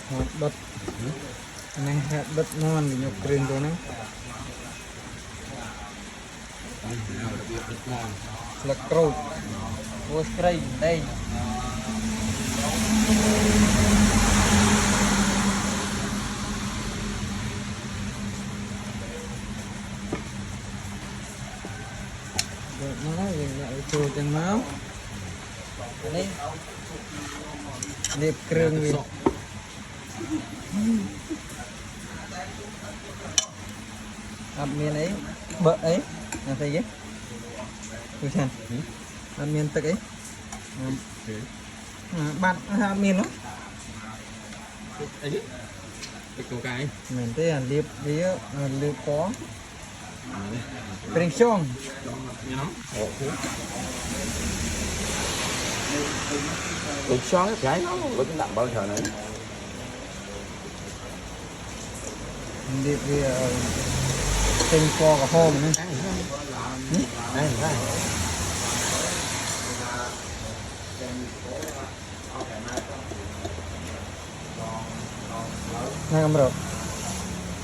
hot bật này hot bật ngon thì nhục kering rồi nó là trâu vô spray đây được nó lại chua chân máu đây điệp kering gì miền ấy bợ ấy là thấy chứ tôi xem miền tức ấy bạn miền nó ấy cái mình thấy là liệp vía liệp có kering xong được xoắn cái nó vẫn nặng bao giờ này liệp vía kering co cả hôm nữa đây này cầm được